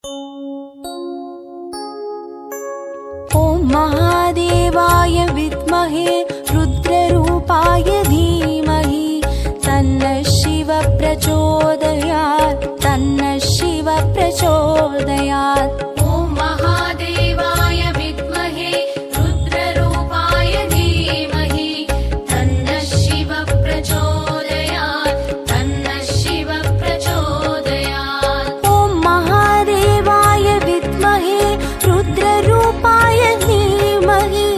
ॐ महादेवाय विद्महे रुद्ररूपाय धीमहि तन्नः शिवः प्रचोदयात् तन्नः शिवः प्रचोदयात्। ॐ महादेवाय विद्महे रुद्ररूपाय धीमहि तन्नः शिवः प्रचोदयात् तन्नः शिवः प्रचोदयात्। ॐ महादेवाय विद्महे रुद्ररूपाय धीमहि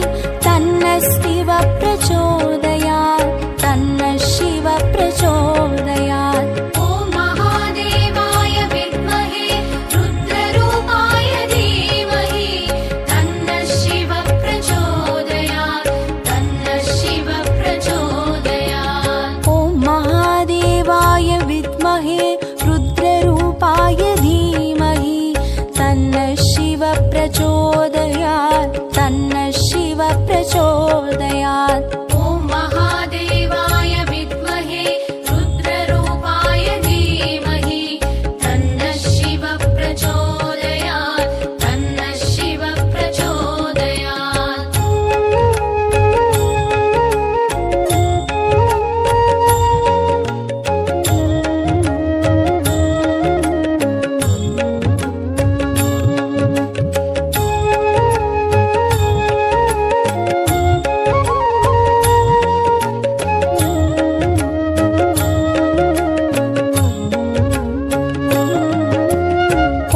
तन्नः शिवः प्रचोदयात् तन्नः शिवः प्रचोदयात्। ॐ महादेवाय विद्महे रुद्ररूपाय धीमहि तन्नः शिवः प्रचोदयात् तन्नः शिवः प्रचोदयात्। ॐ महादेवाय विद्महे रुद्ररूपाय धीमहि तन्नः शिवः प्रचोदयात् तन्नः शिवः प्रचोदयात्। ॐ महादेवाय विद्महे रुद्ररूपाय धीमहि तन्नः शिवः प्रचोदयात् तन्नः शिवः प्रचोदयात्।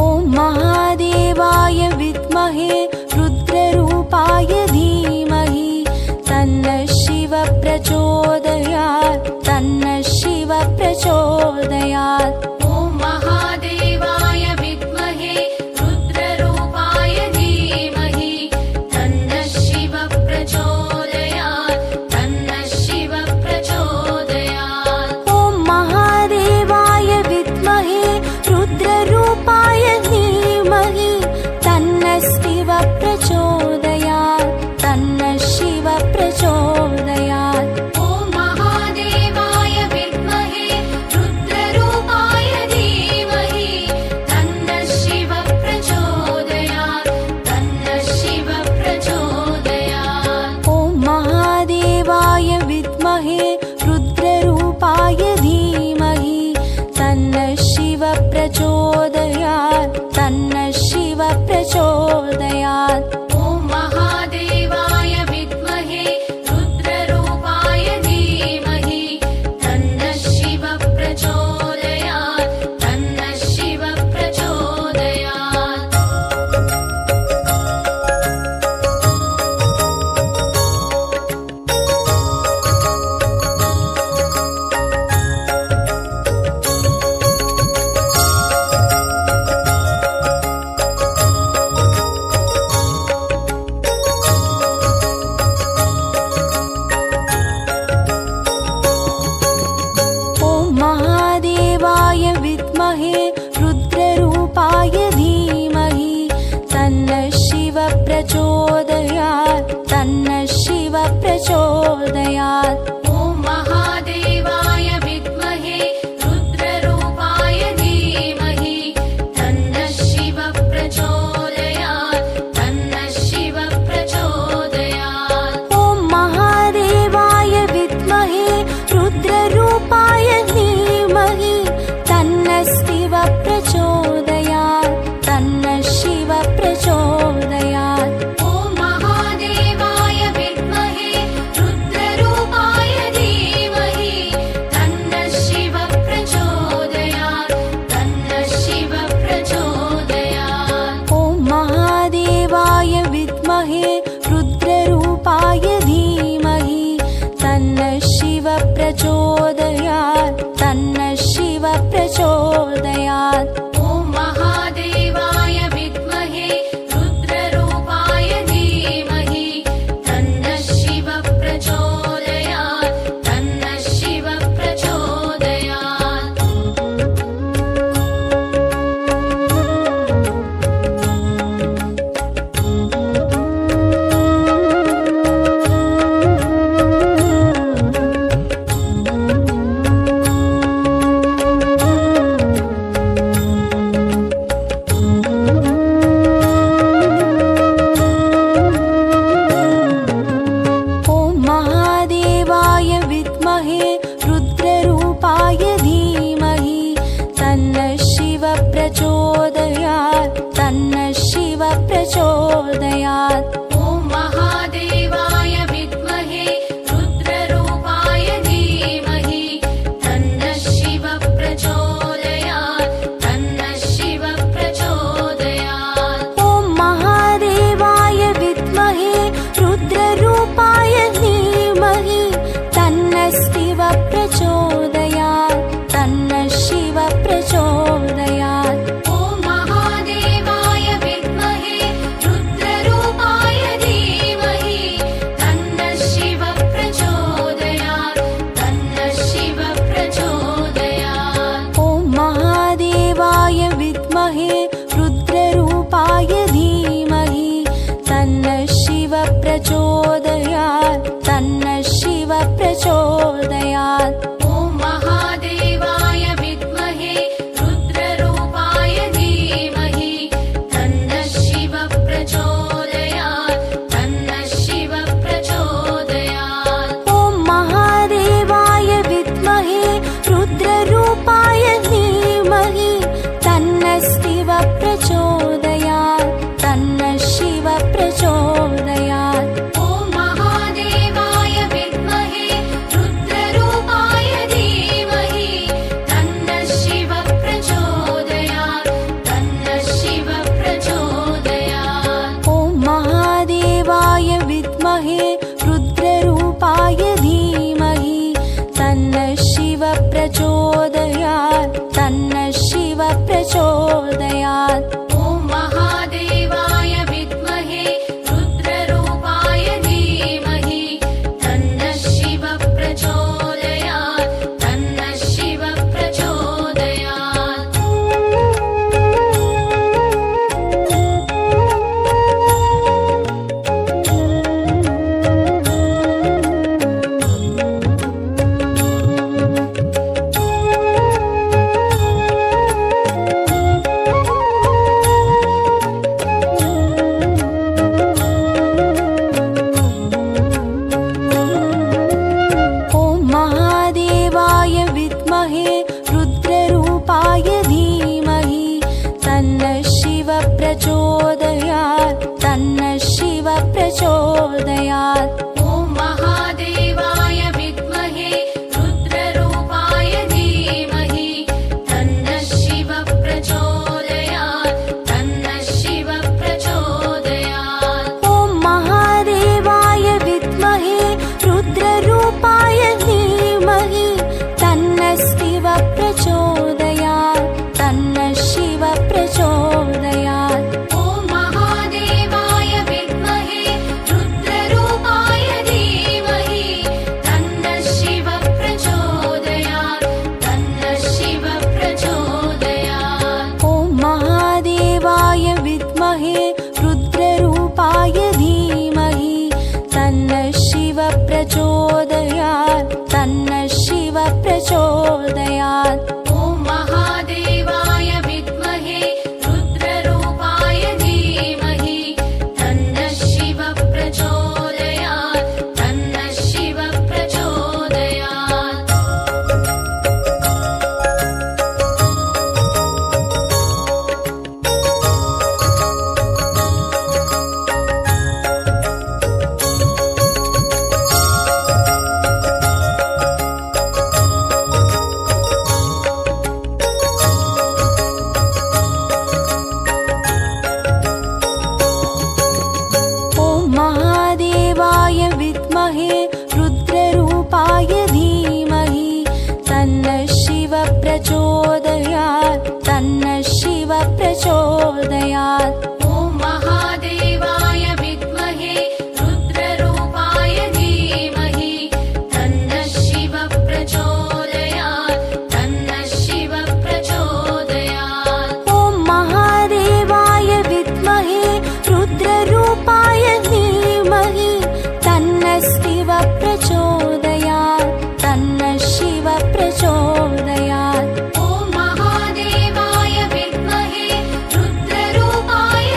ॐ महादेवाय विद्महे रुद्ररूपाय धीमहि तन्नः शिवः प्रचोदयात् तन्नः शिवः प्रचोदयात्। ॐ महादेवाय विद्महे रुद्ररूपाय धीमहि तन्नः शिवः प्रचोदयात् तन्नः शिवः प्रचोदयात्। ॐ महादेवाय विद्महे रुद्ररूपाय धीमहि तन्नः शिवः प्रचोदयात् तन्नः शिवः प्रचोदयात्। ॐ महादेवाय विद्महे रुद्ररूपाय धीमहि तन्नः शिवः प्रचोदयात् तन्नः शिवः प्रचोदयात्। ॐ महादेवाय विद्महे रुद्ररूपाय धीमहि तन्नः शिवः प्रचोदयात् तन्नः शिवः प्रचोदयात्। ॐ प्रचोदयात् तन्नः शिव प्रचोदयात् ॐ महादेवाय विद्महे रुद्ररूपाय धीमहि तन्नः शिव प्रचोदयात् तन्नः शिव प्रचोदयात् ॐ महादेवाय विद्महे रुद्ररूपाय धीमहि तन्नः शिव प्रचोदयात् तन्नः शिव प्रचोदयात् ॐ महादेवाय विद्महे रुद्ररूपाय धीमहि तन्नः शिव प्रचोदयात् तन्नः शिव प्रचोदयात् ॐ महादेवाय विद्महे रुद्ररूपाय धीमहि तन्नः शिव प्रचोदयात् तन्नः शिव प्रचोदयात् ॐ महादेवाय विद्महे रुद्ररूपाय धीमहि तन्नः शिव प्रचोदयात् तन्नः शिव प्रचोदयात् ॐ महादेवाय विद्महे रुद्ररूपाय धीमहि तन्नः शिव प्रचोदयात् तन्नः शिव प्रचोदयात् ॐ महादेवाय विद्महे रुद्ररूपाय धीमहि तन्नः शिव प्रचोदयात् तन्नः शिव प्रचोदयात् ॐ महादेवाय विद्महे रुद्ररूपाय धीमहि तन्नः शिव प्रचोदयात् तन्नः शिव प्रचोदयात् ॐ महादेवाय विद्महे रुद्ररूपाय धीमहि तन्नः शिव प्रचोदयात् तन्नः शिव प्रचोदयात् ॐ महादेवाय विद्महे रुद्ररूपाय धीमहि तन्नः शिव प्रचोदयात् तन्नः शिव प्रचोदयात् ॐ महादेवाय विद्महे रुद्ररूपाय धीमहि तन्नः शिव प्रचोदयात् तन्नः शिव प्रचोदयात् ॐ महादेवाय विद्महे रुद्ररूपाय धीमहि तन्नः शिव प्रचोदयात् तन्नः शिव प्रचोदयात् ॐ महादेवाय विद्महे रुद्ररूपाय धीमहि तन्नः शिव प्रचोदयात् तन्नः शिव प्रचोदयात् ॐ महादेवाय विद्महे रुद्ररूपाय धीमहि तन्नः शिव प्रचोदयात् तन्नः शिव प्रचोदयात् ॐ महादेवाय विद्महे रुद्ररूपाय धीमहि तन्नः शिव प्रचोदयात् तन्नः शिव प्रचोदयात् ॐ महादेवाय विद्महे रुद्ररूपाय धीमहि तन्नः शिव प्रचोदयात् तन्नः शिव प्रचोदयात् ॐ महादेवाय विद्महे रुद्ररूपाय धीमहि तन्नः शिव प्रचोदयात् तन्नः शिव प्रचोदयात् ॐ महादेवाय विद्महे रुद्ररूपाय धीमहि तन्नः शिव प्रचोदयात् तन्नः शिव प्रचोदयात् ॐ महादेवाय विद्महे रुद्ररूपाय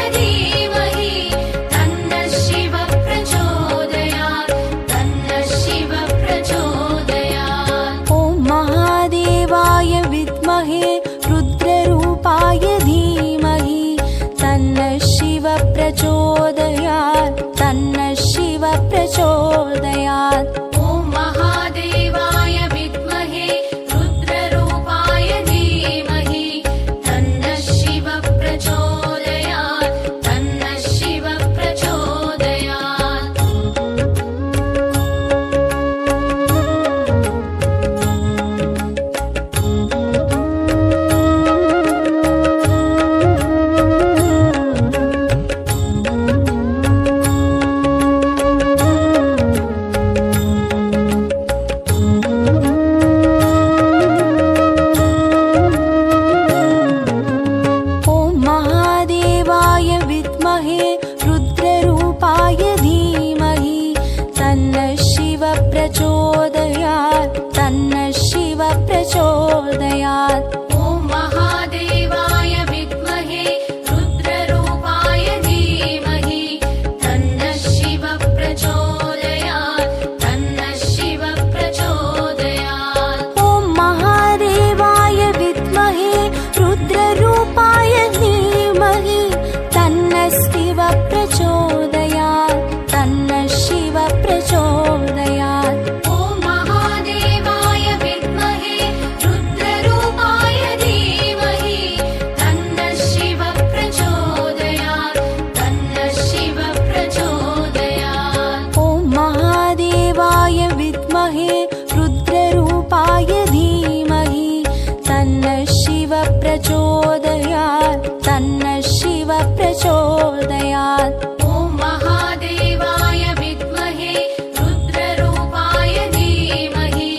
प्रचोदयात्। ॐ महादेवाय विद्महे रुद्ररूपाय धीमहि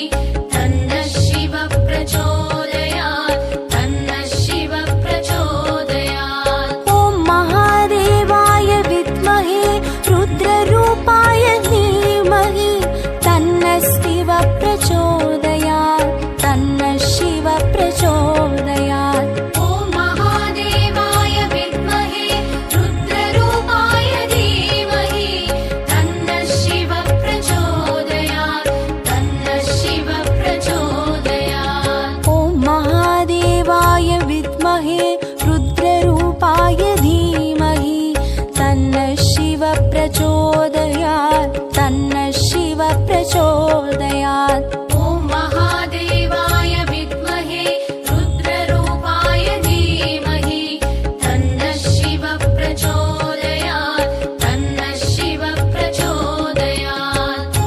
तन्नः शिवः प्रचोदयात् तन्नः शिवः प्रचोदयात्। ॐ महादेवाय विद्महे रुद्ररूपाय धीमहि तन्नः शिवः प्रचोदयात् तन्नः शिवः प्रचोदयात्। ॐ महादेवाय विद्महे रुद्ररूपाय धीमहि तन्नः शिवः प्रचोदयात् तन्नः शिवः प्रचोदयात्। ॐ महादेवाय विद्महे रुद्ररूपाय धीमहि तन्नः शिवः प्रचोदयात् तन्नः शिवः प्रचोदयात्। ॐ महादेवाय विद्महे रुद्ररूपाय धीमहि तन्नः शिवः प्रचोदयात् तन्नः शिवः प्रचोदयात्।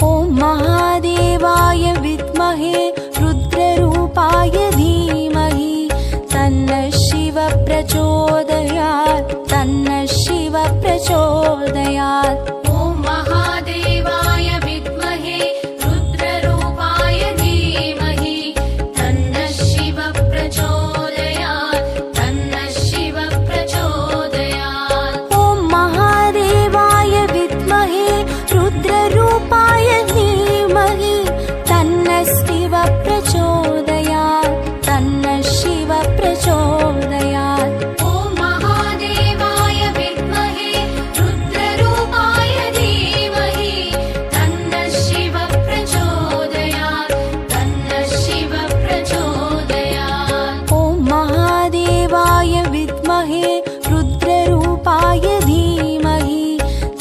ॐ महादेवाय विद्महे रुद्ररूपाय धीमहि तन्नः शिवः प्रचोदयात् तन्नः शिवः प्रचोदयात्। ॐ महादेवाय विद्महे रुद्ररूपाय धीमहि तन्नः शिवः प्रचोदयात् तन्नः शिवः प्रचोदयात्। ॐ महादेवाय विद्महे रुद्ररूपाय धीमहि तन्नः शिवः प्रचोदयात् तन्नः शिवः प्रचोदयात्। ॐ महादेवाय विद्महे रुद्ररूपाय धीमहि तन्नः शिवः प्रचोदयात् तन्नः शिवः प्रचोदयात्। ॐ महादेवाय विद्महे रुद्ररूपाय धीमहि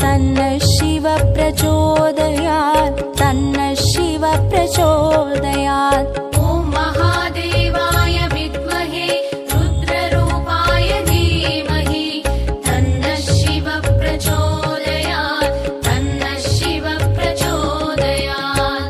तन्नः शिवः प्रचोदयात् तन्नः शिवः प्रचोदयात्। ॐ महादेवाय विद्महे रुद्ररूपाय धीमहि तन्नः शिवः प्रचोदयात् तन्नः शिवः प्रचोदयात्।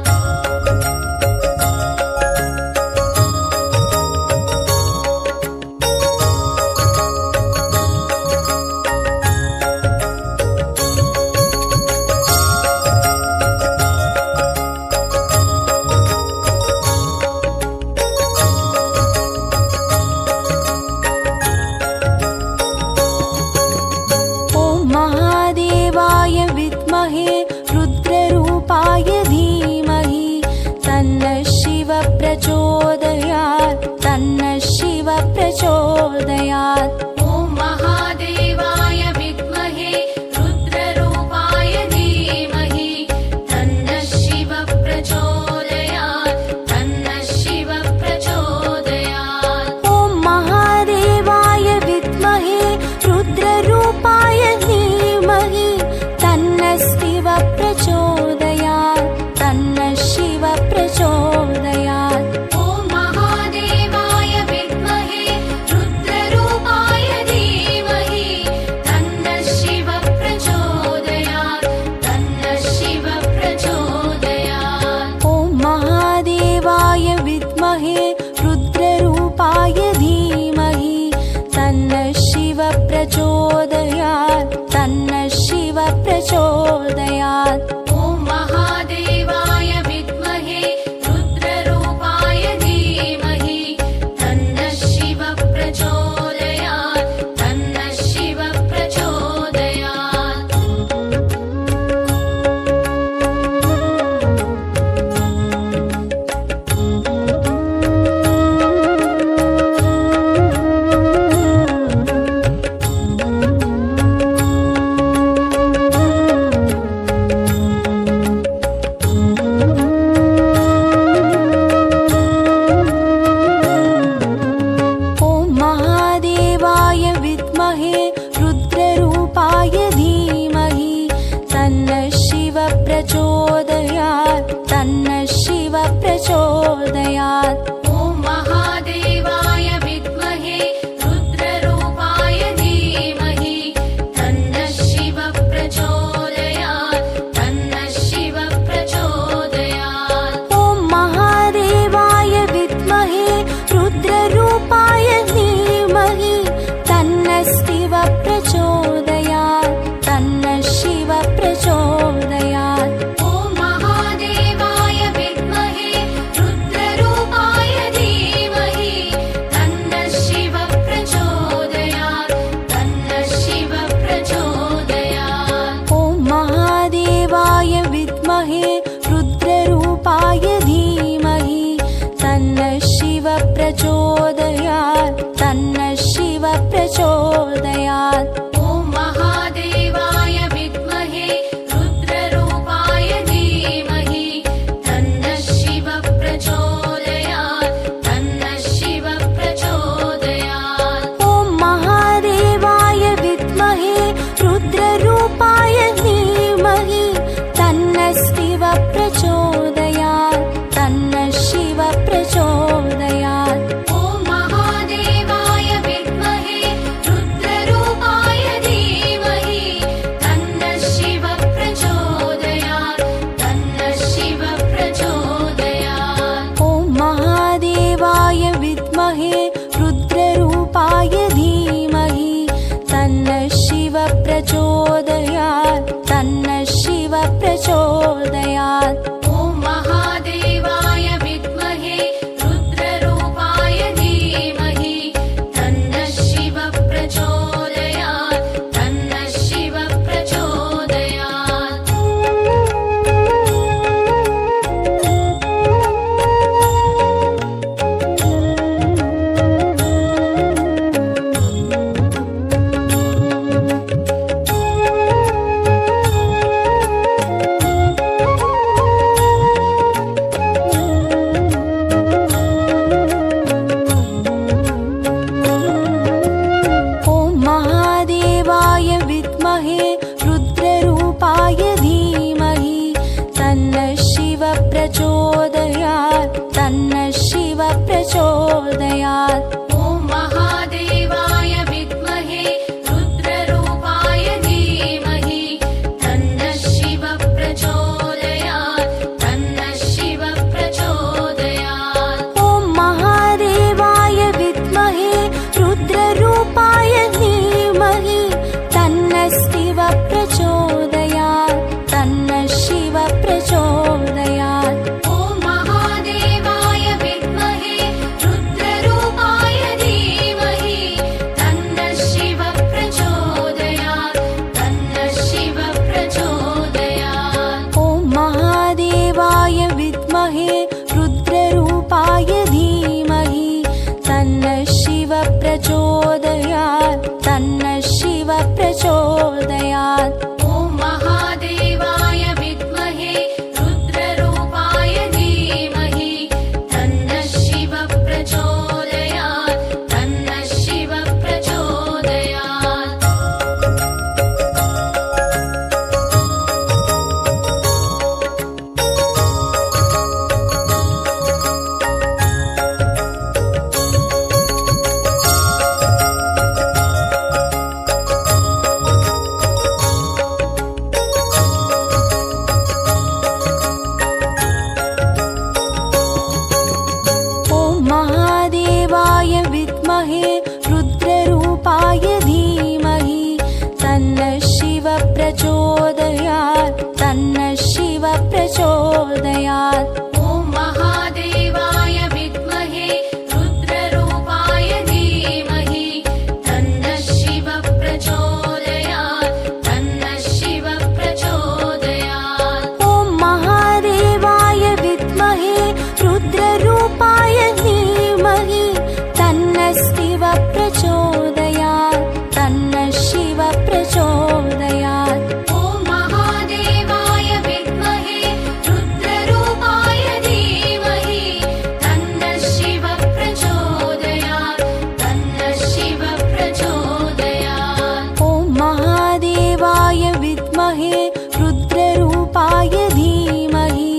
प्रचोदयात्। ॐ महादेवाय विद्महे रुद्ररूपाय धीमहि तन्नः शिवः प्रचोदयात् तन्नः शिवः प्रचोदयात्। महादेवाय विद्महे रुद्ररूपाय धीमहि तन्नः शिवः प्रचोदयात् तन्नः शिवः प्रचोदयात्। ॐ महादेवाय विद्महे रुद्ररूपाय धीमहि तन्नः शिवः प्रचोदयात् तन्नः शिवः प्रचोदयात्। ॐ महादेवाय विद्महे रुद्ररूपाय धीमहि तन्नः शिवः प्रचोदयात् तन्नः शिवः प्रचोदयात्। ॐ महादेवाय विद्महे रुद्ररूपाय धीमहि तन्नः शिवः प्रचोदयात् तन्नः शिवः प्रचोदयात्। ॐ महादेवाय विद्महे रुद्ररूपाय धीमहि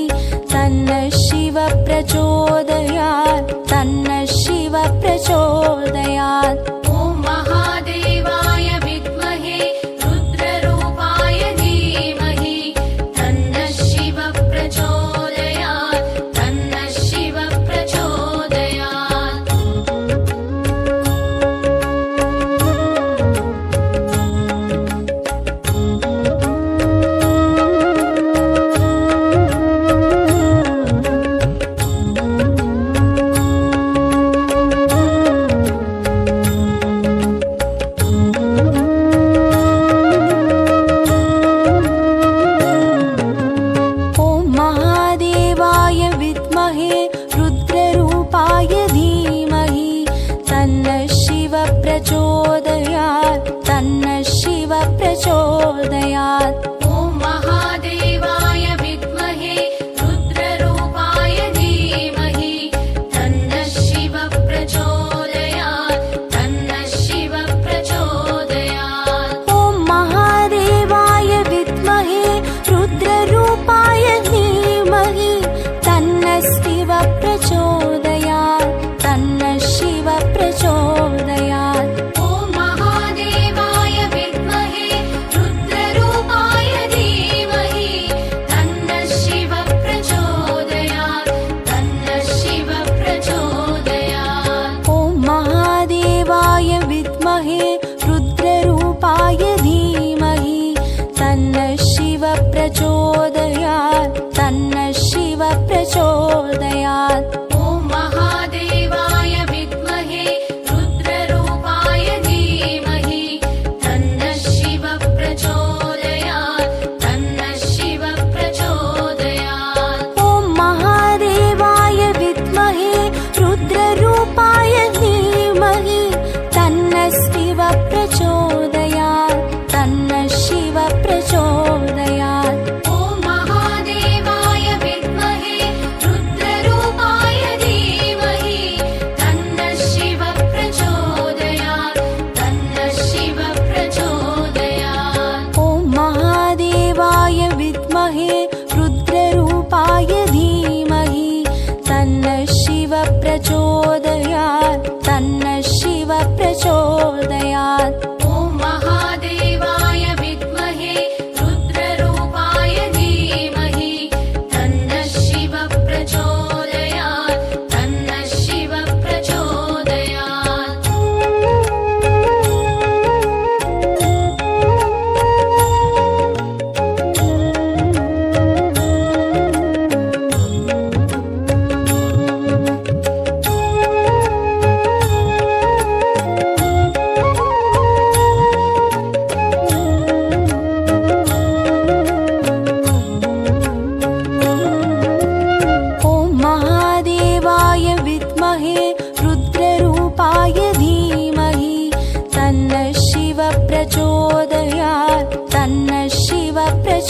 तन्नः शिवः प्रचोदयात् तन्नः शिवः प्रचोदयात्। ॐ महादेवाय विद्महे रुद्ररूपाय धीमहि तन्नः शिवः प्रचोदयात् तन्नः शिवः प्रचोदयात्। ॐ महादेवाय विद्महे रुद्ररूपाय धीमहि तन्नः शिवः प्रचोदयात् तन्नः शिवः प्रचोदयात्। ॐ महादेवाय विद्महे रुद्ररूपाय धीमहि तन्नः शिवः प्रचोदयात् तन्नः शिवः प्रचोदयात्। ॐ महादेवाय विद्महे रुद्ररूपाय धीमहि तन्नः शिवः प्रचोदयात् तन्नः शिवः प्रचोदयात्। ॐ महादेवाय विद्महे रुद्ररूपाय धीमहि तन्नः शिवः प्रचोदयात् तन्नः शिवः प्रचोदयात्। ॐ महादेवाय विद्महे रुद्ररूपाय धीमहि तन्नः शिवः प्रचोदयात् तन्नः शिवः प्रचोदयात्। ॐ महादेवाय विद्महे रुद्ररूपाय धीमहि तन्नः शिवः प्रचोदयात् तन्नः शिवः प्रचोदयात्। ॐ महादेवाय विद्महे रुद्ररूपाय धीमहि तन्नः शिवः प्रचोदयात् तन्नः शिवः प्रचोदयात्। ॐ महादेवाय विद्महे रुद्ररूपाय धीमहि तन्नः शिवः प्रचोदयात् तन्नः शिवः प्रचोदयात्। ॐ महादेवाय विद्महे रुद्ररूपाय धीमहि तन्नः शिवः प्रचोदयात् तन्नः शिवः प्रचोदयात्। ॐ महादेवाय विद्महे रुद्ररूपाय धीमहि तन्नः शिवः प्रचोदयात् तन्नः शिवः प्रचोदयात्। ॐ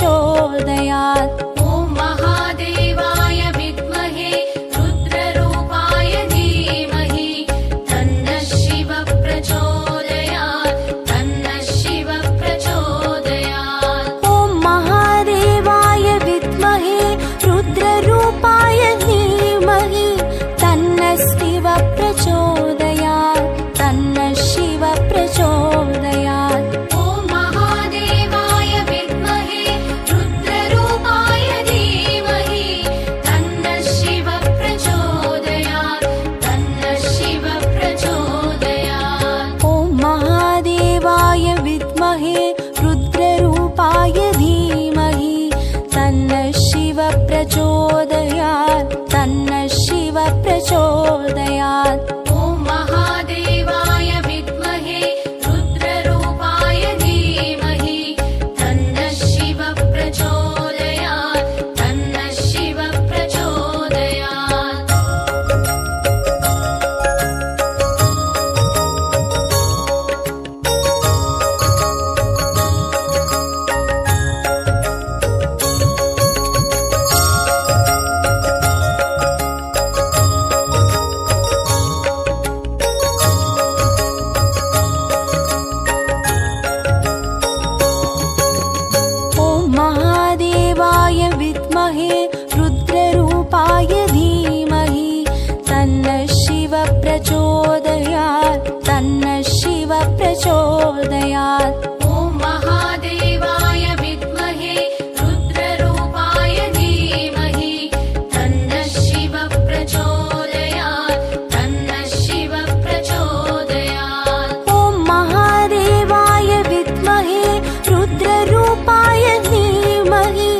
प्रचोदयात्। ॐ महादेवाय विद्महे रुद्ररूपाय धीमहि तन्नः शिवः प्रचोदयात् तन्नः शिवः प्रचोदयात्। ॐ महादेवाय विद्महे रुद्ररूपाय धीमहि तन्नः शिवः प्रचोदयात् तन्नः शिवः प्रचोदयात्। ॐ महादेवाय विद्महे रुद्ररूपाय धीमहि तन्नः शिवः प्रचोदयात् तन्नः शिवः प्रचोदयात्। ॐ महादेवाय विद्महे रुद्ररूपाय धीमहि तन्नः शिवः प्रचोदयात् तन्नः शिवः प्रचोदयात्। ॐ महादेवाय विद्महे रुद्ररूपाय धीमहि तन्नः शिवः प्रचोदयात् तन्नः शिवः प्रचोदयात्। ॐ महादेवाय विद्महे रुद्ररूपाय धीमहि तन्नः शिवः प्रचोदयात् तन्नः शिवः प्रचोदयात्। ॐ महादेवाय विद्महे रुद्ररूपाय धीमहि तन्नः शिवः प्रचोदयात् तन्नः शिवः प्रचोदयात्। ॐ महादेवाय विद्महे रुद्ररूपाय धीमहि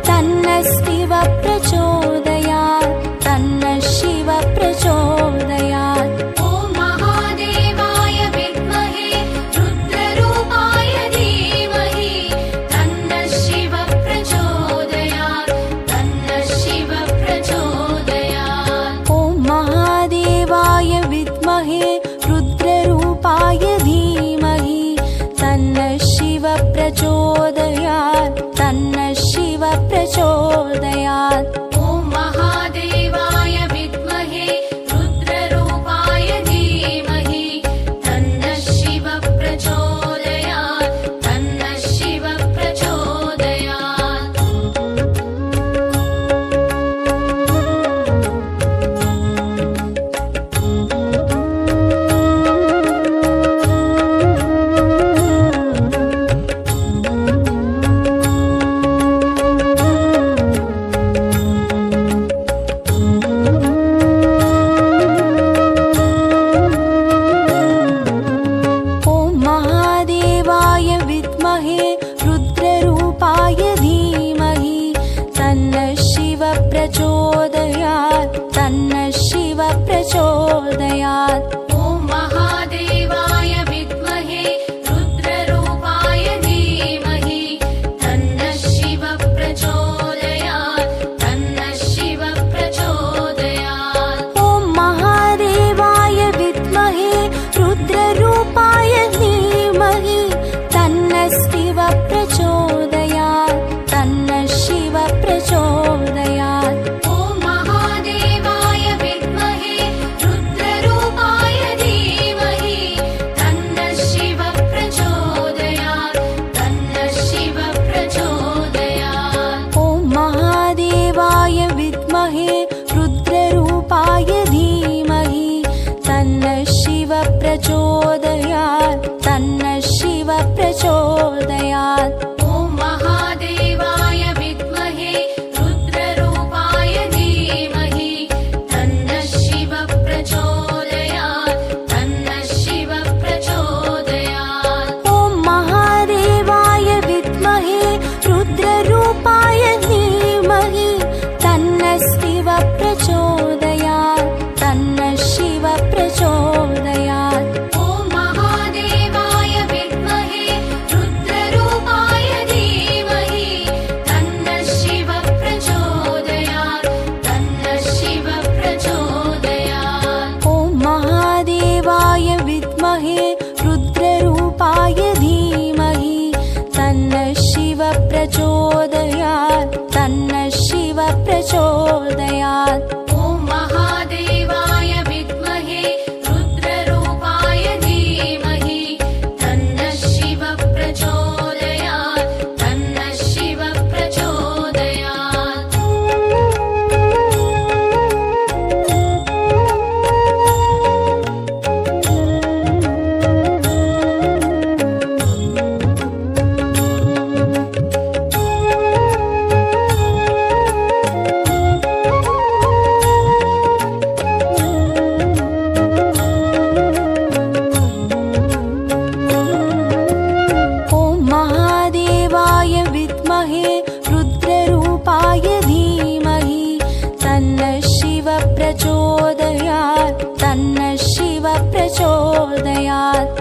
तन्नः शिवः प्रचोदयात् तन्नः शिवः प्रचोदयात्। ॐ महादेवाय विद्महे रुद्ररूपाय धीमहि तन्नः शिवः प्रचोदयात् तन्नः शिवः प्रचोदयात्। ॐ महादेवाय विद्महे रुद्ररूपाय धीमहि तन्नः शिवः प्रचोदयात् तन्नः शिवः प्रचोदयात्। ॐ महादेवाय विद्महे रुद्ररूपाय धीमहि तन्नः शिवः प्रचोदयात् तन्नः शिवः प्रचोदयात्। ॐ महादेवाय विद्महे रुद्ररूपाय धीमहि तन्नः शिवः प्रचोदयात् तन्नः शिवः प्रचोदयात्। ॐ महादेवाय विद्महे रुद्ररूपाय धीमहि तन्नः शिवः प्रचोदयात् तन्नः शिवः प्रचोदयात्। ॐ महादेवाय विद्महे रुद्ररूपाय धीमहि तन्नः शिवः प्रचोदयात् तन्नः शिवः प्रचोदयात्। ॐ महादेवाय विद्महे रुद्ररूपाय धीमहि तन्नः शिवः प्रचोदयात् तन्नः शिवः प्रचोदयात्। ॐ महादेवाय विद्महे रुद्ररूपाय धीमहि तन्नः शिवः प्रचोदयात् तन्नः शिवः प्रचोदयात्। ॐ महादेवाय विद्महे रुद्ररूपाय धीमहि तन्नः शिवः प्रचोदयात् तन्नः शिवः प्रचोदयात्। ॐ महादेवाय विद्महे रुद्ररूपाय धीमहि तन्नः शिवः प्रचोदयात् तन्नः शिवः प्रचोदयात्। ॐ महादेवाय विद्महे रुद्ररूपाय धीमहि तन्नः शिवः प्रचोदयात् तन्नः शिवः प्रचोदयात्। ॐ महादेवाय विद्महे रुद्ररूपाय धीमहि तन्नः शिवः प्रचोदयात् प्रचोदयात्। ॐ महादेवाय विद्महे रुद्ररूपाय धीमहि तन्नः शिवः प्रचोदयात् तन्नः शिवः प्रचोदयात्।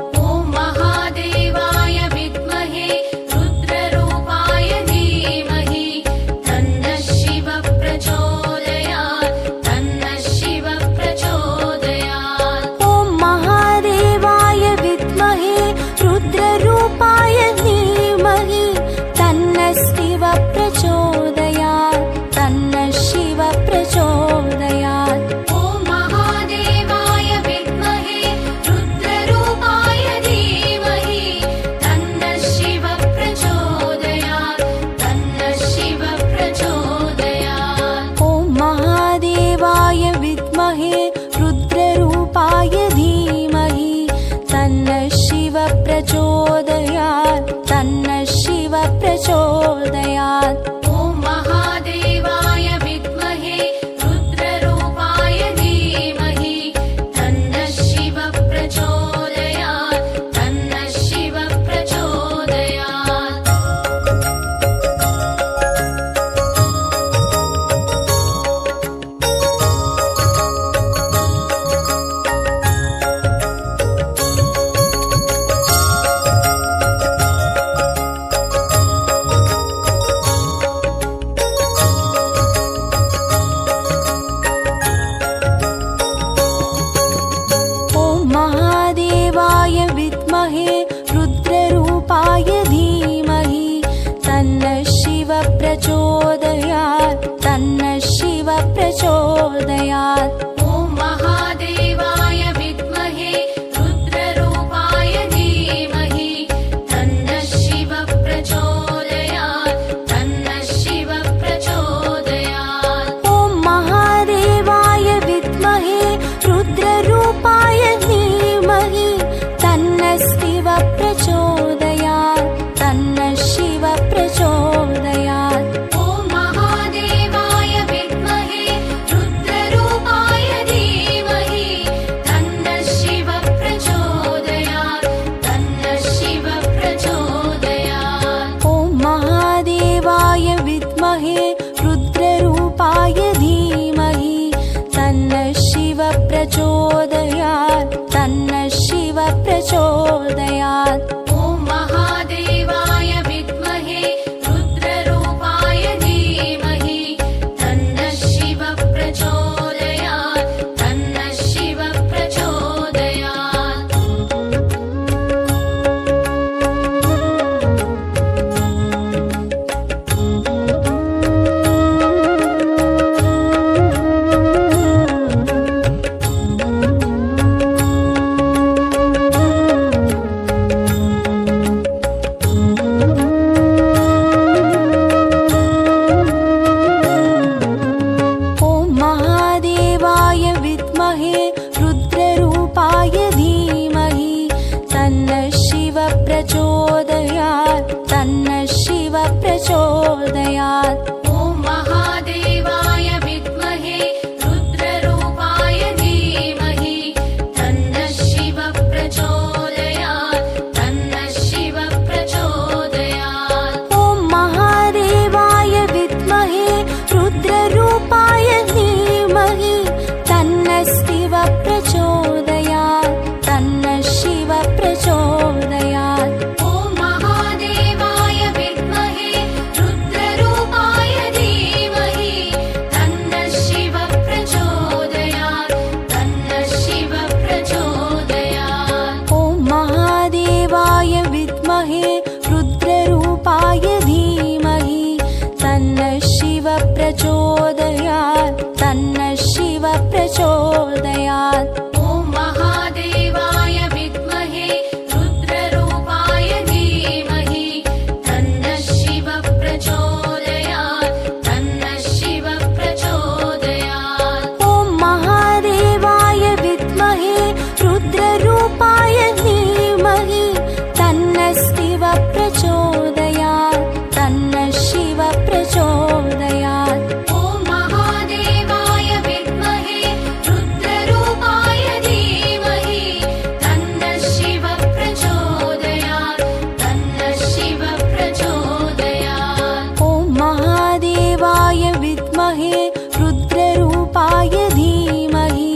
रुद्ररूपाय धीमहि तन्नः शिवः प्रचोदयात्। प्रचोदयात् तन्नः शिव प्रचोदयात् ॐ महादेवाय विद्महे रुद्ररूपाय धीमहि तन्नः शिव प्रचोदयात् तन्नः शिव प्रचोदयात् ॐ महादेवाय विद्महे रुद्ररूपाय धीमहि तन्नः शिव प्रचोदयात् तन्नः शिव प्रचोदयात् ॐ महादेवाय विद्महे रुद्ररूपाय धीमहि तन्नः शिव प्रचोदयात् तन्नः शिव प्रचोदयात् ॐ महादेवाय विद्महे रुद्ररूपाय धीमहि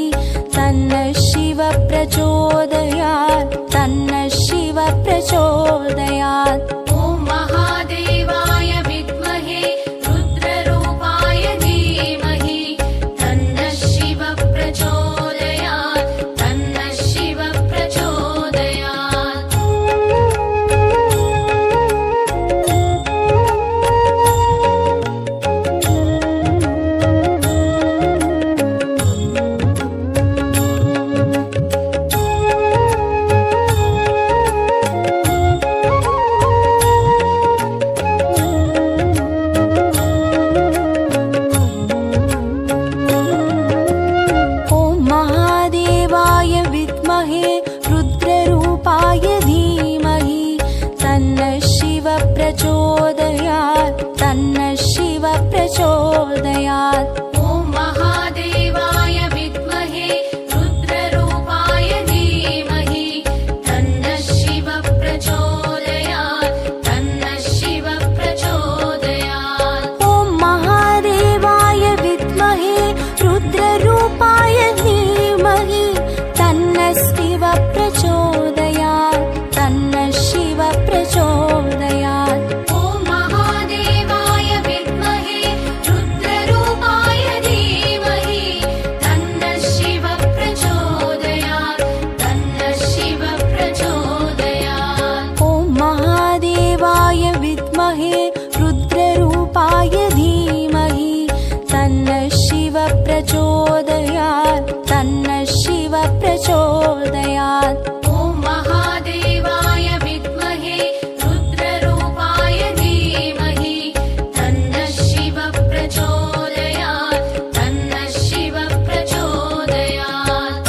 तन्नः शिव प्रचोदयात् तन्नः शिव प्रचोदयात् ॐ महादेवाय विद्महे रुद्ररूपाय धीमहि तन्नः शिव प्रचोदयात् तन्नः शिव प्रचोदयात् ॐ महादेवाय विद्महे रुद्ररूपाय धीमहि तन्नः शिव प्रचोदयात् तन्नः शिव प्रचोदयात् ॐ महादेवाय विद्महे रुद्ररूपाय धीमहि तन्नः शिव प्रचोदयात् तन्नः शिव प्रचोदयात् ॐ महादेवाय विद्महे रुद्ररूपाय धीमहि तन्नः शिव प्रचोदयात् तन्नः शिव प्रचोदयात् ॐ महादेवाय विद्महे रुद्ररूपाय धीमहि तन्नः शिव प्रचोदयात् तन्नः शिव प्रचोदयात् ॐ महादेवाय विद्महे रुद्ररूपाय धीमहि तन्नः शिव प्रचोदयात् तन्नः शिव प्रचोदयात् ॐ महादेवाय विद्महे रुद्ररूपाय धीमहि तन्नः शिव प्रचोदयात् तन्नः शिव प्रचोदयात्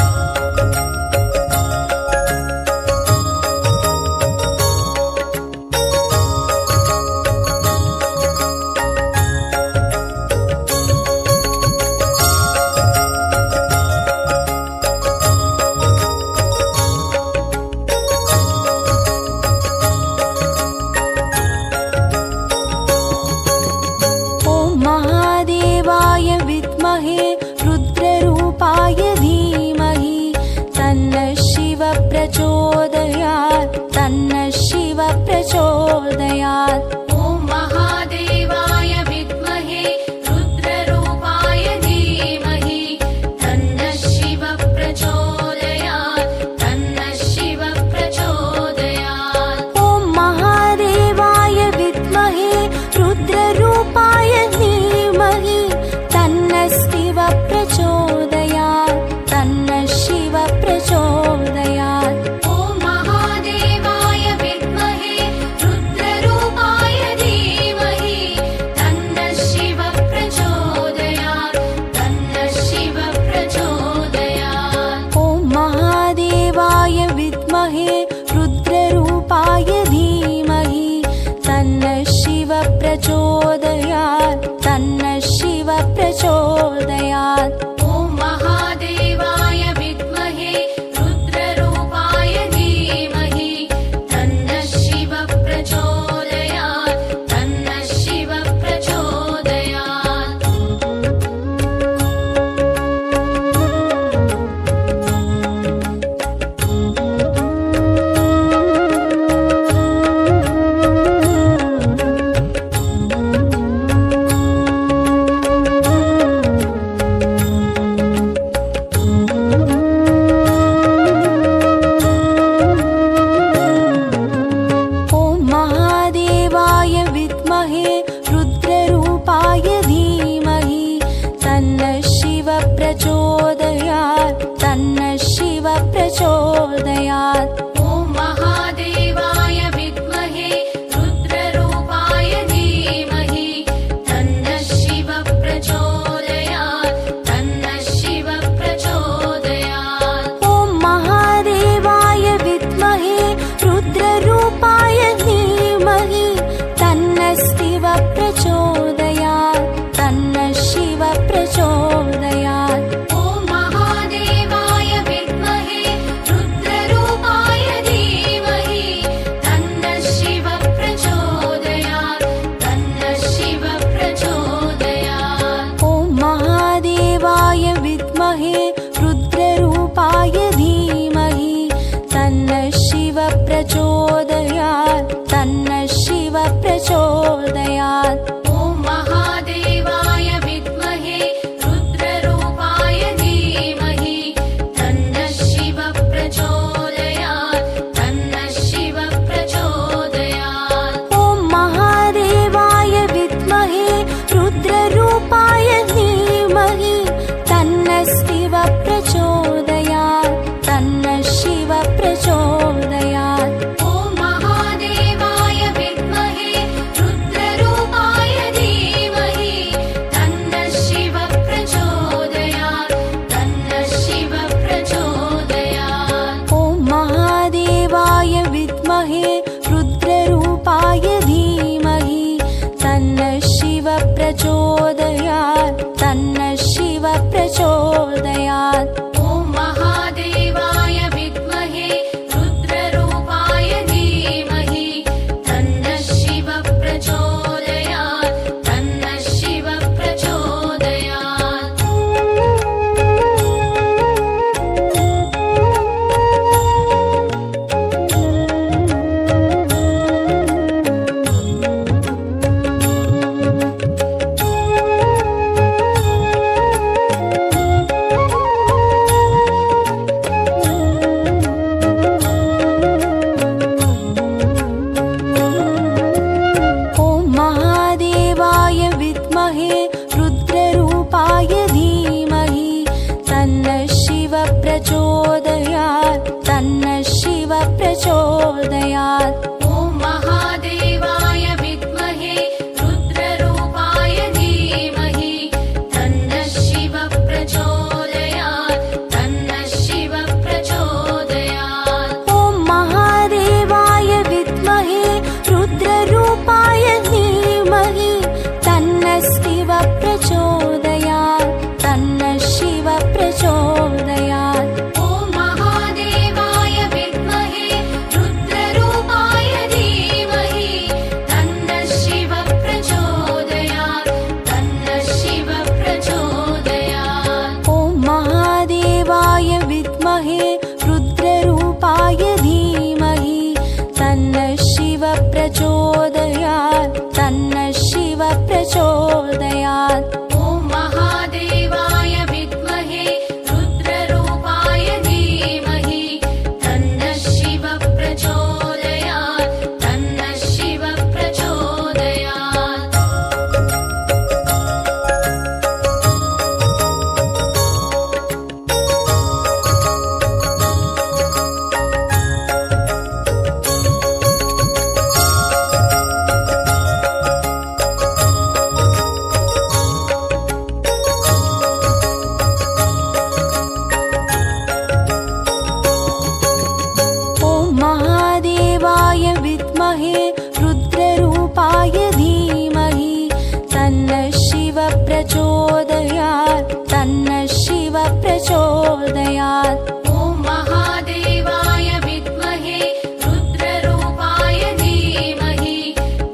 प्रचोदयात् तन्नः शिव प्रचोदयात्। ॐ महादेवाय विद्महे रुद्ररूपाय धीमहि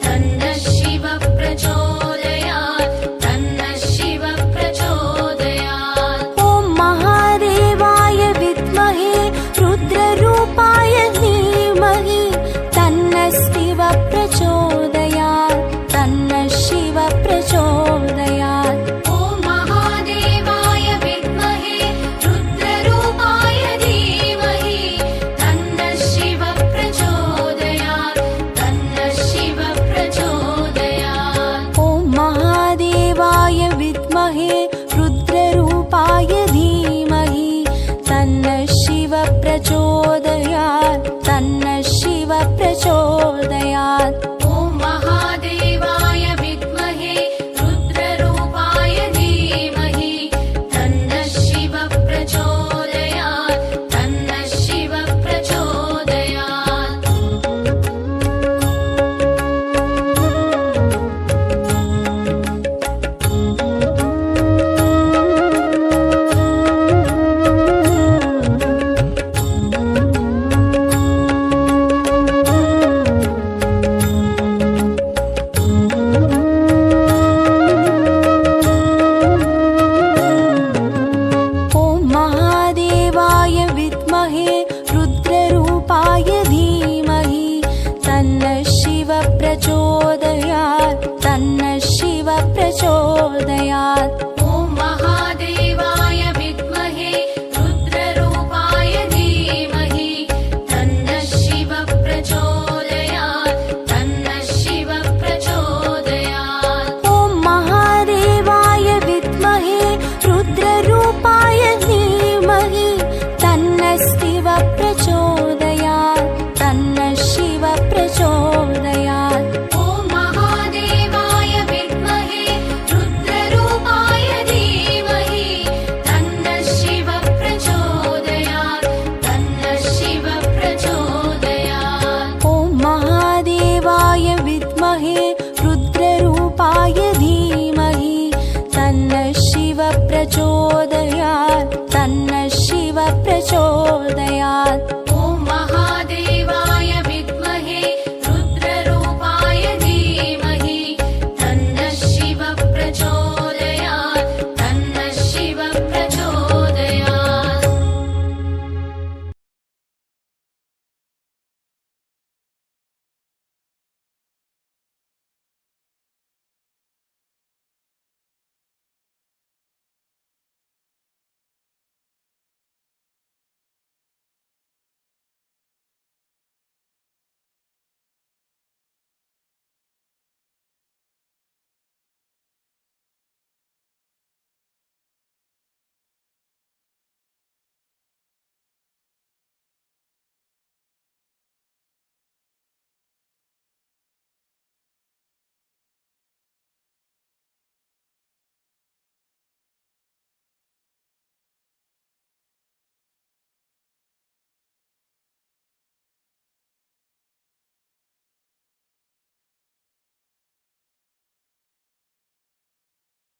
तन्नः शिव प्रचोदयात् तन्नः शिव प्रचोदयात्। ॐ महादेवाय विद्महे रुद्ररूपाय धीमहि तन्नः शिव प्रचोदयात् तन्नः शिव प्रचोदयात्। ॐ महादेवाय विद्महे रुद्ररूपाय धीमहि तन्नः शिव प्रचोदयात् तन्नः शिव प्रचोदयात्। ॐ महादेवाय विद्महे रुद्ररूपाय धीमहि तन्नः शिव प्रचोदयात् तन्नः शिव प्रचोदयात्। ॐ महादेवाय विद्महे रुद्ररूपाय धीमहि तन्नः शिव प्रचोदयात् तन्नः शिव प्रचोदयात्। ॐ महादेवाय विद्महे रुद्ररूपाय धीमहि तन्नः शिव प्रचोदयात् तन्नः शिव प्रचोदयात्। ॐ महादेवाय विद्महे रुद्ररूपाय धीमहि तन्नः शिव प्रचोदयात् तन्नः शिव प्रचोदयात्। ॐ महादेवाय विद्महे रुद्ररूपाय धीमहि तन्नः शिव प्रचोदयात् तन्नः शिव प्रचोदयात्। ॐ महादेवाय विद्महे रुद्ररूपाय धीमहि तन्नः शिव प्रचोदयात् तन्नः शिव प्रचोदयात्। ॐ महादेवाय विद्महे रुद्ररूपाय धीमहि तन्नः शिव प्रचोदयात्